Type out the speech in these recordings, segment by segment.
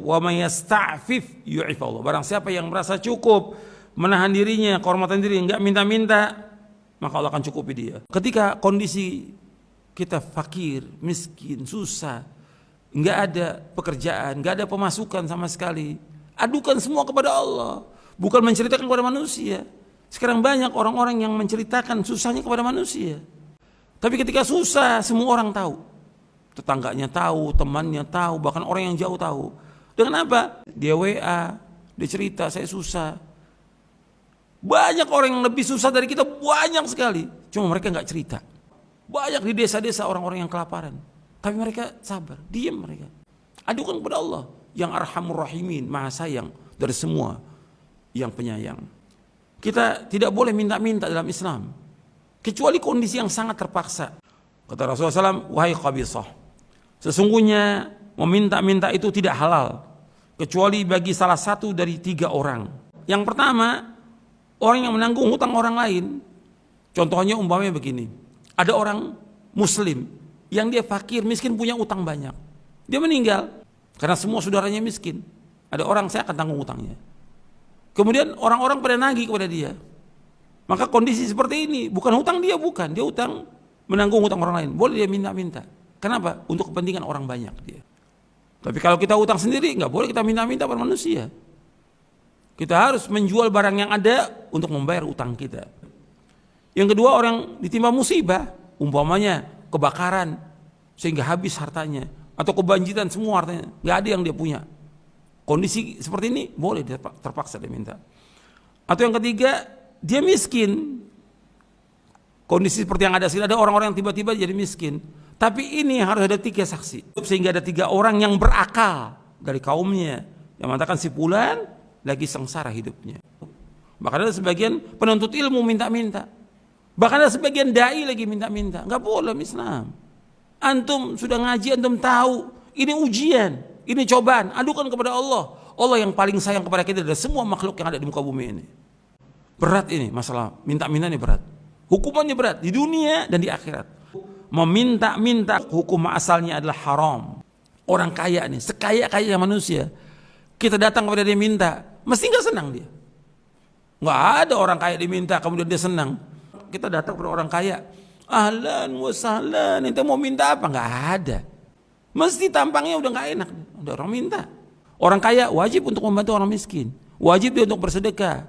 Wa may yasta'fif yu'if Allah. Barang siapa yang merasa cukup, menahan dirinya, kehormatan diri, enggak minta-minta, maka Allah akan cukupi dia. Ketika kondisi kita fakir, miskin, susah, enggak ada pekerjaan, enggak ada pemasukan sama sekali, adukan semua kepada Allah, bukan menceritakan kepada manusia. Sekarang banyak orang-orang yang menceritakan susahnya kepada manusia. Tapi ketika susah, semua orang tahu. Tetangganya tahu, temannya tahu, bahkan orang yang jauh tahu. Dengan apa? Dia WA, dia cerita, saya susah. Banyak orang yang lebih susah dari kita, banyak sekali. Cuma mereka nggak cerita. Banyak di desa-desa orang-orang yang kelaparan. Tapi mereka sabar, diam mereka. Adukan kepada Allah yang Arhamur Rahimin, Maha Sayang dari semua yang penyayang. Kita tidak boleh minta-minta dalam Islam, kecuali kondisi yang sangat terpaksa. Kata Rasulullah SAW, wahai Qabisah, sesungguhnya meminta-minta itu tidak halal, kecuali bagi salah satu dari 3 orang. Yang pertama, orang yang menanggung hutang orang lain. Contohnya umpamanya begini, ada orang muslim yang dia fakir, miskin, punya utang banyak. Dia meninggal karena semua saudaranya miskin. Ada orang, saya akan tanggung hutangnya. Kemudian orang-orang pada nagih kepada dia. Maka kondisi seperti ini, bukan hutang dia, bukan. Dia hutang menanggung hutang orang lain. Boleh dia minta-minta. Kenapa? Untuk kepentingan orang banyak dia. Tapi kalau kita hutang sendiri, nggak boleh kita minta-minta pada manusia. Kita harus menjual barang yang ada untuk membayar utang kita. Yang kedua, orang ditimpa musibah, umpamanya kebakaran sehingga habis hartanya, atau kebanjiran semua hartanya, nggak ada yang dia punya. Kondisi seperti ini boleh dia terpaksa dia minta. Atau yang ketiga, dia miskin. Kondisi seperti yang ada sini, ada orang-orang yang tiba-tiba jadi miskin. Tapi ini harus ada 3 saksi, sehingga ada 3 orang yang berakal dari kaumnya yang mengatakan si fulan lagi sengsara hidupnya. Bahkan ada sebagian penuntut ilmu minta-minta. Bahkan ada sebagian dai lagi minta-minta. Enggak boleh Islam. Antum sudah ngaji, antum tahu ini ujian, ini cobaan. Adukan kepada Allah. Allah yang paling sayang kepada kita dari semua makhluk yang ada di muka bumi ini. Berat ini masalah minta-minta ini berat. Hukumannya berat di dunia dan di akhirat. Meminta-minta hukum asalnya adalah haram. Orang kaya nih, sekaya-kaya manusia, kita datang kepada dia minta, mesti nggak senang dia. Nggak ada orang kaya diminta kemudian dia senang. Kita datang kepada orang kaya, ahlan wa sahlan, ente mau minta apa? Nggak ada. Mesti tampangnya udah nggak enak. Udah orang minta. Orang kaya wajib untuk membantu orang miskin, wajib dia untuk bersedekah.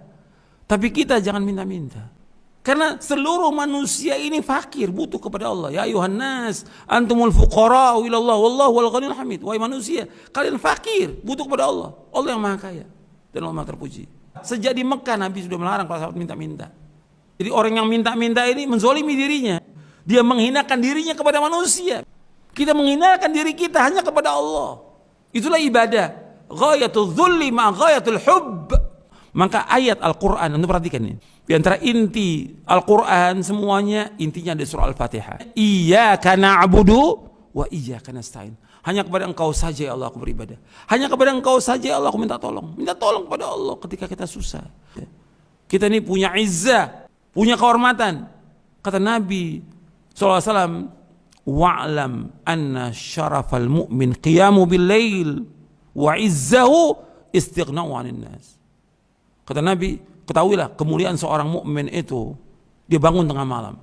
Tapi kita jangan minta-minta. Karena seluruh manusia ini fakir, butuh kepada Allah. Ya ayuhan nas, antumul fuqara'u ila Allah, wallahu wal ghaniyul hamid. Wahai manusia, kalian fakir, butuh kepada Allah. Allah yang Maha Kaya dan Allah Maha Terpuji. Sejak di Mekah Nabi sudah melarang para sahabat minta-minta. Jadi orang yang minta-minta ini menzolimi dirinya. Dia menghinakan dirinya kepada manusia. Kita menghinakan diri kita hanya kepada Allah. Itulah ibadah. Ghayatul dzulli ma ghayatul hubb. Maka ayat Al-Quran, anda perhatikan ini, di antara inti Al-Quran semuanya intinya ada surah Al-Fatihah. Iyyaka na'budu wa iyyaka nasta'in. Hanya kepada Engkau saja ya Allah aku beribadah. Hanya kepada Engkau saja ya Allah aku minta tolong. Minta tolong kepada Allah ketika kita susah. Kita ini punya izzah, punya kehormatan. Kata Nabi SAW, wa'lam anna syarafal mu'min qiyamu bil lail wa izzahu istighna'u 'anil nas. Kata Nabi, ketahuilah kemuliaan seorang mukmin itu dia bangun tengah malam,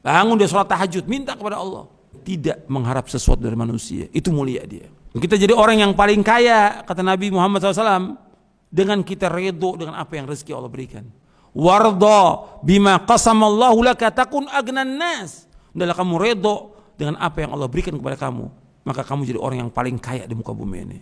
bangun dia sholat tahajud, minta kepada Allah, tidak mengharap sesuatu dari manusia. Itu mulia dia. Kita jadi orang yang paling kaya, kata Nabi Muhammad SAW, dengan kita redho dengan apa yang rezeki Allah berikan. Warda bima qasamallahu laka takun agnan nas. Hendaklah kamu redho dengan apa yang Allah berikan kepada kamu, maka kamu jadi orang yang paling kaya di muka bumi ini.